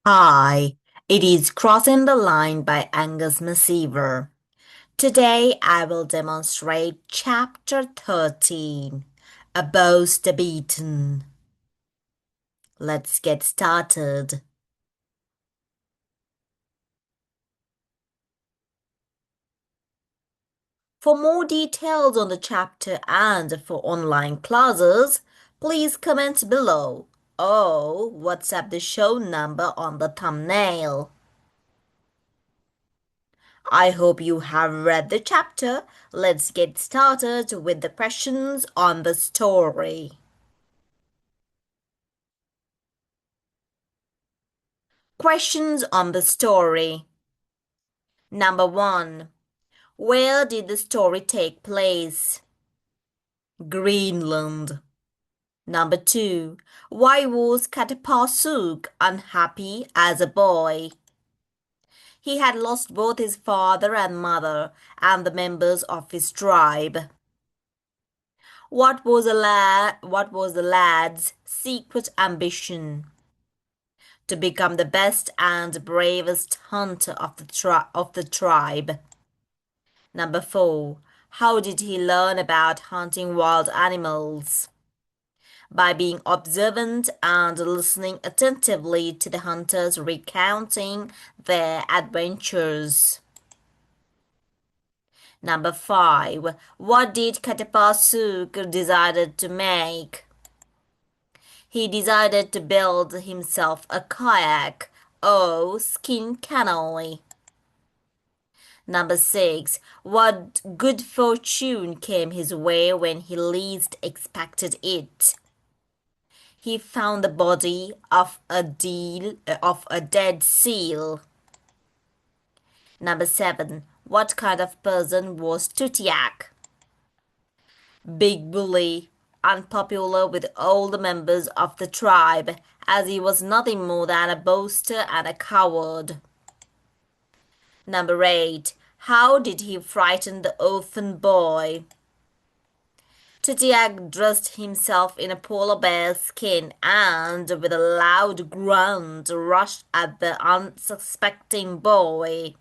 Hi, it is Crossing the Line by Angus Maciver. Today I will demonstrate Chapter 13, A Boaster Beaten. Let's get started. For more details on the chapter and for online classes, please comment below. Oh, WhatsApp the show number on the thumbnail. I hope you have read the chapter. Let's get started with the questions on the story. Questions on the story. Number 1. Where did the story take place? Greenland. Number 2. Why was Katapasuk unhappy as a boy? He had lost both his father and mother and the members of his tribe. What was the lad's secret ambition? To become the best and bravest hunter of the tribe. Number 4. How did he learn about hunting wild animals? By being observant and listening attentively to the hunters recounting their adventures. Number 5. What did Katapasuk decided to make? He decided to build himself a kayak or skin canoe. Number 6. What good fortune came his way when he least expected it? He found the body of a dead seal. Number 7. What kind of person was Tutiak? Big bully, unpopular with all the members of the tribe, as he was nothing more than a boaster and a coward. Number 8. How did he frighten the orphan boy? Tutiak dressed himself in a polar bear skin and, with a loud grunt, rushed at the unsuspecting boy.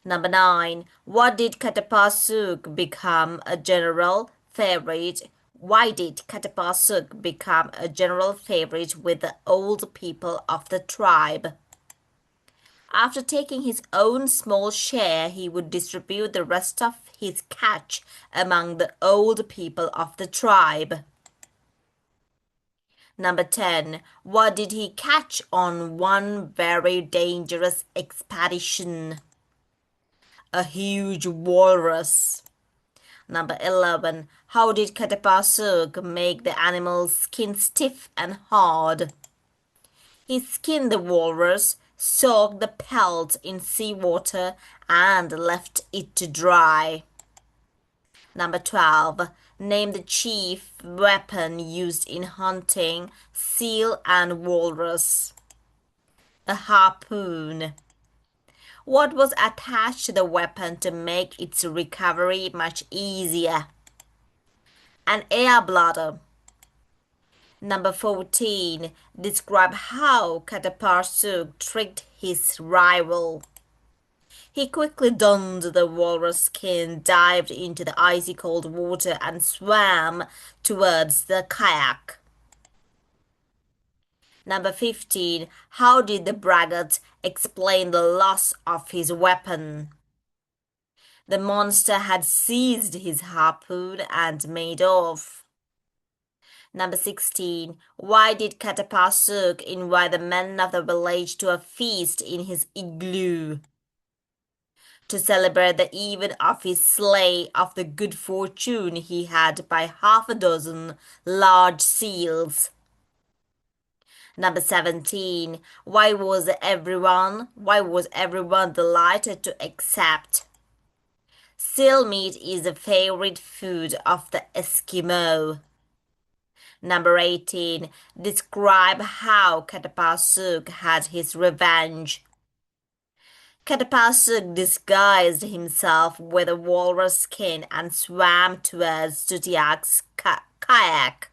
Number 9. What did Katapasuk become a general favorite? Why did Katapasuk become a general favorite with the old people of the tribe? After taking his own small share, he would distribute the rest of his catch among the old people of the tribe. Number 10. What did he catch on one very dangerous expedition? A huge walrus. Number 11. How did Katapasuk make the animal's skin stiff and hard? He skinned the walrus, soaked the pelt in seawater, and left it to dry. Number 12. Name the chief weapon used in hunting seal and walrus. A harpoon. What was attached to the weapon to make its recovery much easier? An air bladder. Number 14. Describe how Katapasuk tricked his rival. He quickly donned the walrus skin, dived into the icy cold water, and swam towards the kayak. Number 15. How did the braggart explain the loss of his weapon? The monster had seized his harpoon and made off. Number 16. Why did Katapasuk invite the men of the village to a feast in his igloo? To celebrate the event of his slay of the good fortune he had by half a dozen large seals. Number 17. Why was everyone delighted to accept? Seal meat is the favorite food of the Eskimo. Number 18. Describe how Katapasuk had his revenge. Katapasuk disguised himself with a walrus skin and swam towards Tutiak's kayak.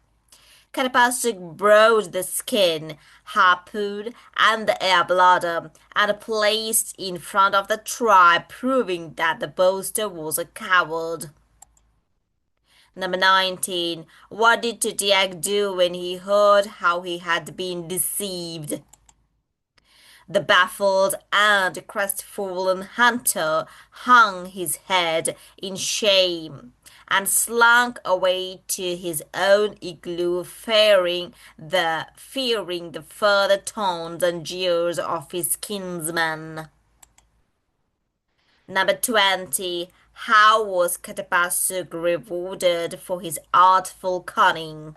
Katapasuk broke the skin, harpoon, and the air bladder, and placed in front of the tribe, proving that the boaster was a coward. Number 19. What did Tutiak do when he heard how he had been deceived? The baffled and crestfallen hunter hung his head in shame and slunk away to his own igloo, fearing the further taunts and jeers of his kinsmen. Number 20. How was Katapasuk rewarded for his artful cunning?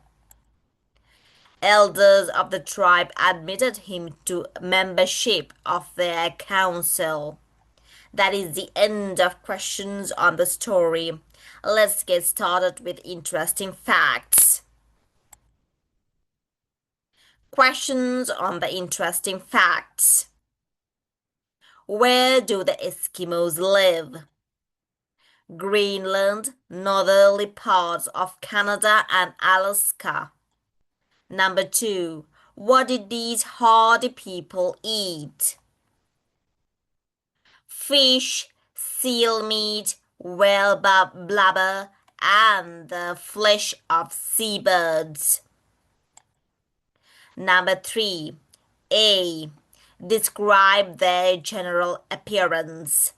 Elders of the tribe admitted him to membership of their council. That is the end of questions on the story. Let's get started with interesting facts. Questions on the interesting facts. Where do the Eskimos live? Greenland, northerly parts of Canada and Alaska. Number 2. What did these hardy people eat? Fish, seal meat, whale blubber, and the flesh of seabirds. Number 3. A. Describe their general appearance.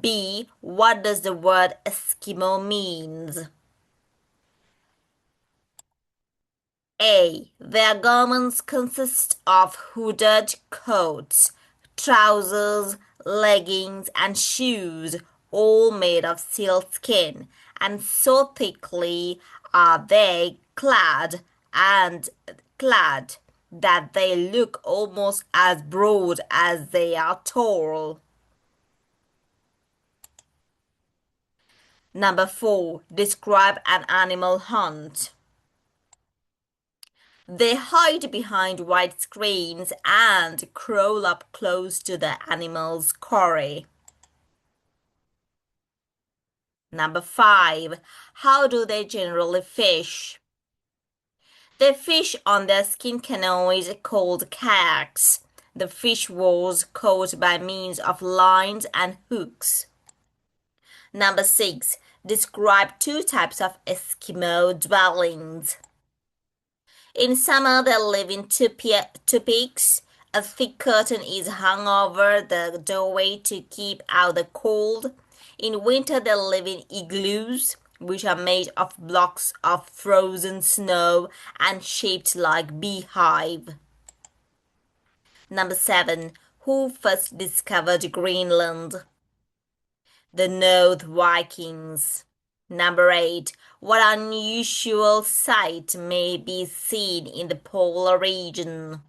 B. What does the word Eskimo means? A. Their garments consist of hooded coats, trousers, leggings, and shoes, all made of sealskin, and so thickly are they clad that they look almost as broad as they are tall. Number 4. Describe an animal hunt. They hide behind white screens and crawl up close to the animal's quarry. Number 5. How do they generally fish? They fish on their skin canoes called kayaks. The fish was caught by means of lines and hooks. Number 6. Describe two types of Eskimo dwellings. In summer, they live in tupiks. A thick curtain is hung over the doorway to keep out the cold. In winter, they live in igloos, which are made of blocks of frozen snow and shaped like beehive. Number 7. Who first discovered Greenland? The North Vikings. Number 8. What unusual sight may be seen in the polar region?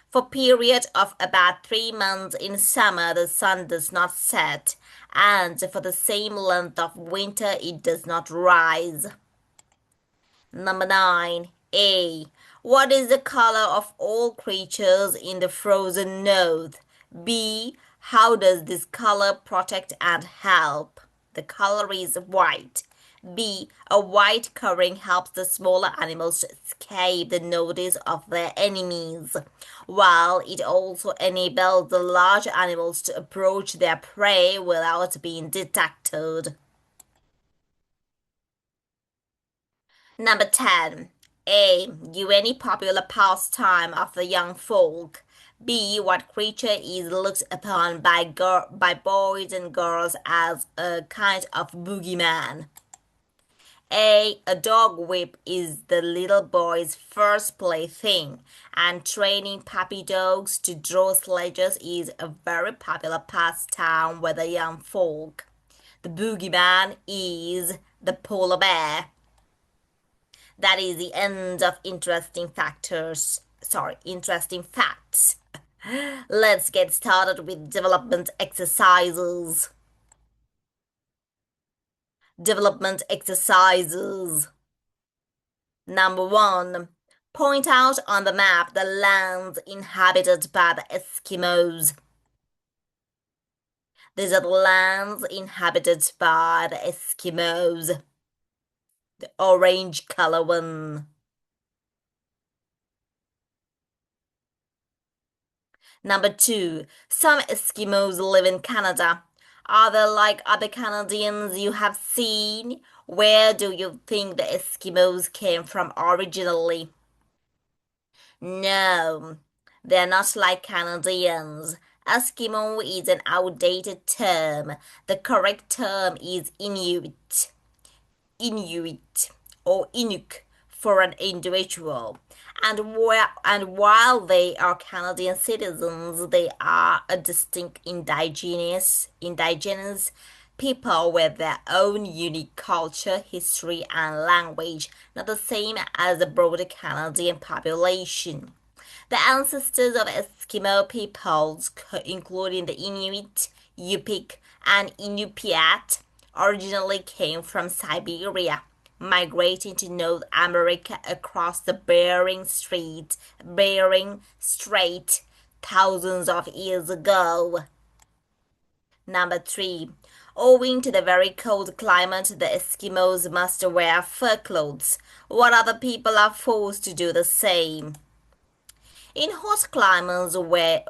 For a period of about 3 months in summer, the sun does not set, and for the same length of winter, it does not rise. Number 9. A. What is the color of all creatures in the frozen north? B. How does this color protect and help? The color is white. B. A white covering helps the smaller animals to escape the notice of their enemies, while it also enables the large animals to approach their prey without being detected. Number 10. A. Give any popular pastime of the young folk. B. What creature is looked upon by boys and girls as a kind of boogeyman? A dog whip is the little boy's first plaything, and training puppy dogs to draw sledges is a very popular pastime with the young folk. The boogeyman is the polar bear. That is the end of interesting facts. Let's get started with development exercises. Development exercises. Number 1. Point out on the map the lands inhabited by the Eskimos. These are the lands inhabited by the Eskimos. The orange color one. Number two, some Eskimos live in Canada. Are they like other Canadians you have seen? Where do you think the Eskimos came from originally? No, they're not like Canadians. Eskimo is an outdated term. The correct term is Inuit or Inuk for an individual. And while they are Canadian citizens, they are a distinct indigenous people with their own unique culture, history, and language, not the same as the broader Canadian population. The ancestors of Eskimo peoples, including the Inuit, Yupik, and Inupiat, originally came from Siberia, migrating to North America across the Bering Strait thousands of years ago. Number three, owing to the very cold climate, the Eskimos must wear fur clothes, while other people are forced to do the same. In hot climates where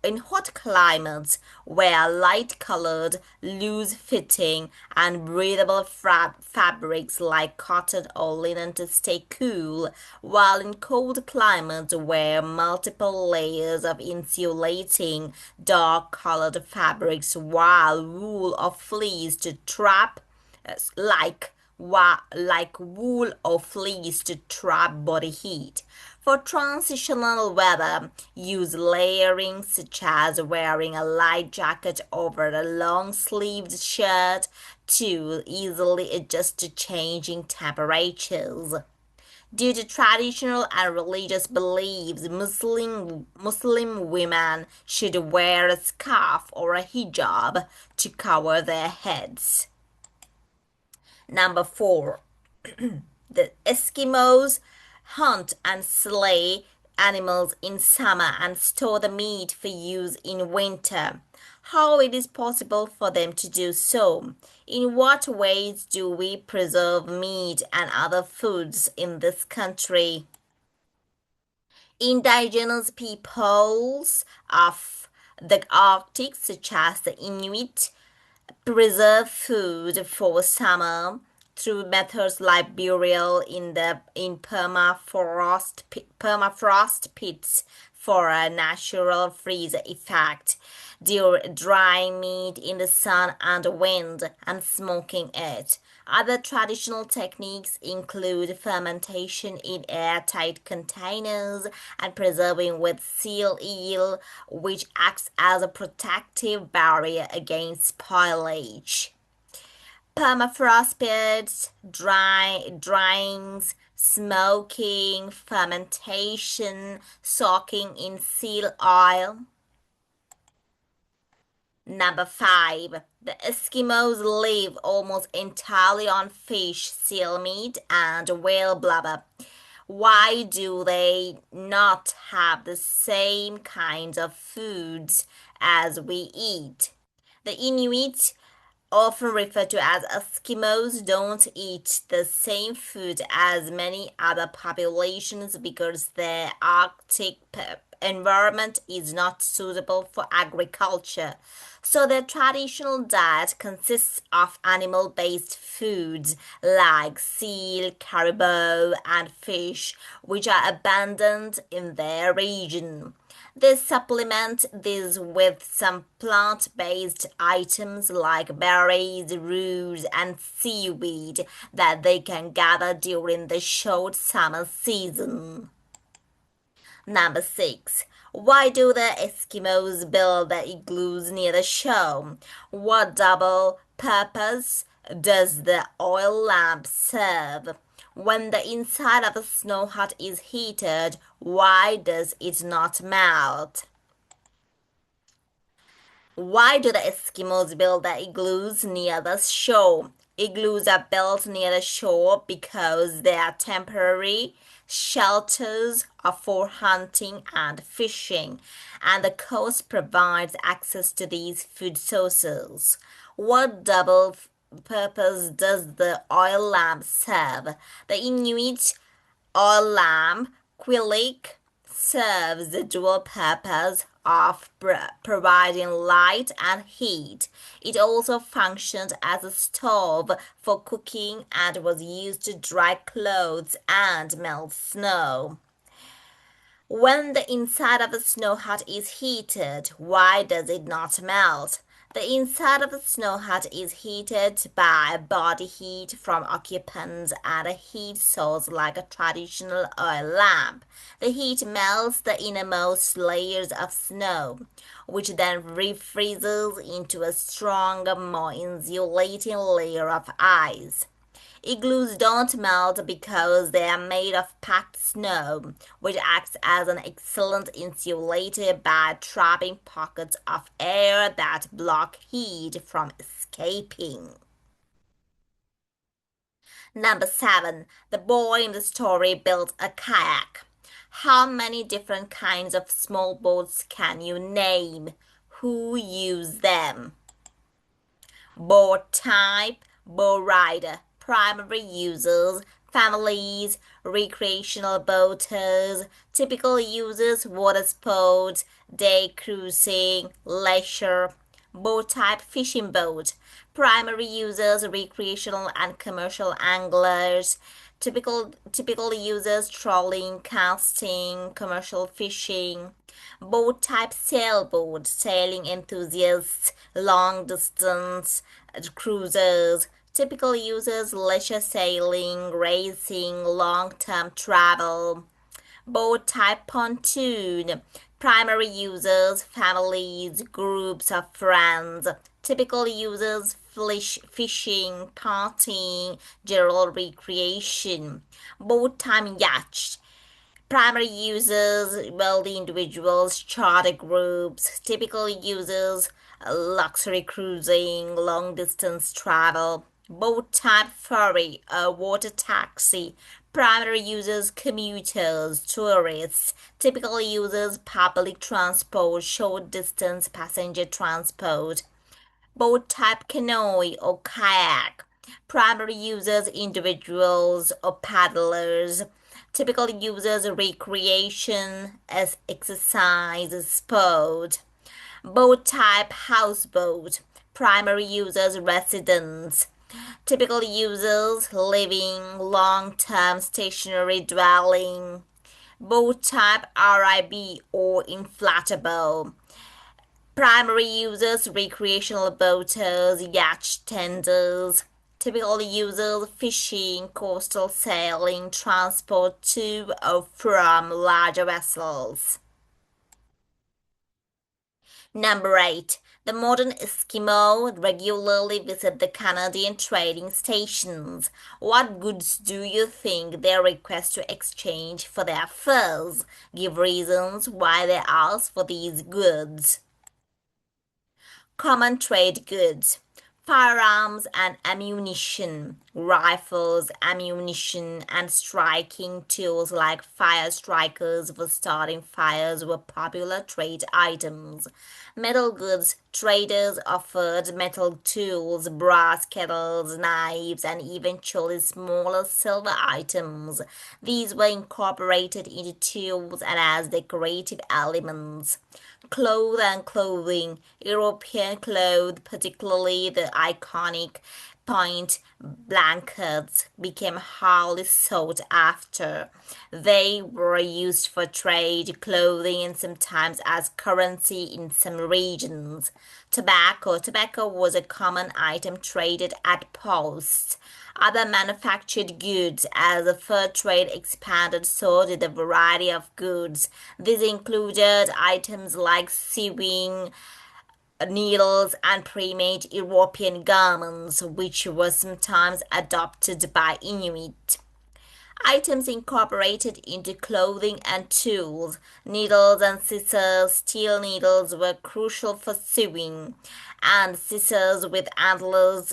in hot climates where light-colored, loose-fitting, and breathable fabrics like cotton or linen to stay cool, while in cold climates wear multiple layers of insulating, dark-colored fabrics, while wool or fleece to trap like wool or fleece to trap body heat. For transitional weather, use layering such as wearing a light jacket over a long-sleeved shirt to easily adjust to changing temperatures. Due to traditional and religious beliefs, Muslim women should wear a scarf or a hijab to cover their heads. Number four, the Eskimos hunt and slay animals in summer and store the meat for use in winter. How it is possible for them to do so? In what ways do we preserve meat and other foods in this country? Indigenous peoples of the Arctic, such as the Inuit, preserve food for summer through methods like burial in permafrost pits for a natural freeze effect, drying meat in the sun and wind, and smoking it. Other traditional techniques include fermentation in airtight containers and preserving with seal eel, which acts as a protective barrier against spoilage. Permafrost pits, dryings, smoking, fermentation, soaking in seal oil. Number five, the Eskimos live almost entirely on fish, seal meat, and whale blubber. Why do they not have the same kinds of foods as we eat? The Inuit, often referred to as Eskimos, don't eat the same food as many other populations because their Arctic environment is not suitable for agriculture. So their traditional diet consists of animal-based foods like seal, caribou, and fish, which are abundant in their region. They supplement this with some plant-based items like berries, roots, and seaweed that they can gather during the short summer season. Number six. Why do the Eskimos build their igloos near the shore? What double purpose does the oil lamp serve? When the inside of a snow hut is heated, why does it not melt? Why do the Eskimos build their igloos near the shore? Igloos are built near the shore because they are temporary shelters for hunting and fishing, and the coast provides access to these food sources. What double purpose does the oil lamp serve? The Inuit oil lamp, Quilik, serves the dual purpose of providing light and heat. It also functioned as a stove for cooking and was used to dry clothes and melt snow. When the inside of a snow hut is heated, why does it not melt? The inside of a snow hut is heated by body heat from occupants and a heat source like a traditional oil lamp. The heat melts the innermost layers of snow, which then refreezes into a stronger, more insulating layer of ice. Igloos don't melt because they are made of packed snow, which acts as an excellent insulator by trapping pockets of air that block heat from escaping. Number 7. The boy in the story built a kayak. How many different kinds of small boats can you name? Who used them? Boat type, boat rider, primary users, families, recreational boaters, typical users, water sports, day cruising, leisure, boat type, fishing boat, primary users, recreational and commercial anglers, typical users, trolling, casting, commercial fishing, boat type, sailboat, sailing enthusiasts, long distance cruisers, typical users, leisure sailing, racing, long term travel, boat type, pontoon, primary users, families, groups of friends, typical users, fishing, partying, general recreation, boat time, yacht, primary users, wealthy individuals, charter groups, typical users, luxury cruising, long distance travel, boat type, ferry, a water taxi, primary users, commuters, tourists, typical users, public transport, short distance passenger transport, boat type, canoe or kayak, primary users, individuals or paddlers, typical users, recreation as exercise, sport, boat type, houseboat, primary users, residents, typical users, living, long-term stationary dwelling, boat type, RIB or inflatable, primary users, recreational boaters, yacht tenders, typical users, fishing, coastal sailing, transport to or from larger vessels. Number 8. The modern Eskimo regularly visit the Canadian trading stations. What goods do you think they request to exchange for their furs? Give reasons why they ask for these goods. Common trade goods, firearms and ammunition, rifles, ammunition, and striking tools like fire strikers for starting fires were popular trade items. Metal goods, traders offered metal tools, brass kettles, knives, and eventually smaller silver items. These were incorporated into tools and as decorative elements. Clothes and clothing, European clothes, particularly the iconic point blankets, became highly sought after. They were used for trade, clothing, and sometimes as currency in some regions. Tobacco was a common item traded at posts. Other manufactured goods. As the fur trade expanded, so did the variety of goods. These included items like sewing, needles, and pre-made European garments, which were sometimes adopted by Inuit. Items incorporated into clothing and tools. Needles and scissors. Steel needles were crucial for sewing, and scissors with antler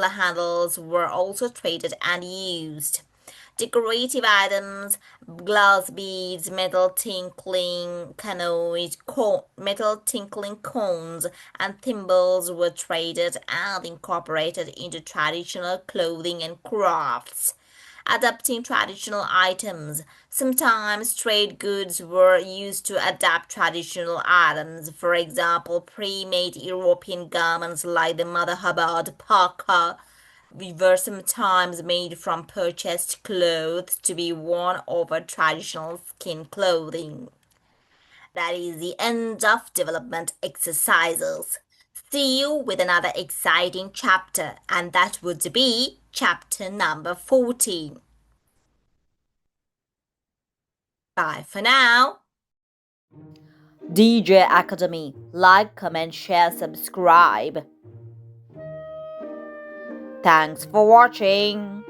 handles were also traded and used. Decorative items, glass beads, metal tinkling cones, and thimbles were traded and incorporated into traditional clothing and crafts. Adapting traditional items. Sometimes trade goods were used to adapt traditional items. For example, pre-made European garments like the Mother Hubbard parka were sometimes made from purchased clothes to be worn over traditional skin clothing. That is the end of development exercises. See you with another exciting chapter, and that would be chapter number 14. Bye for now. DJ Academy. Like, comment, share, subscribe. Thanks for watching.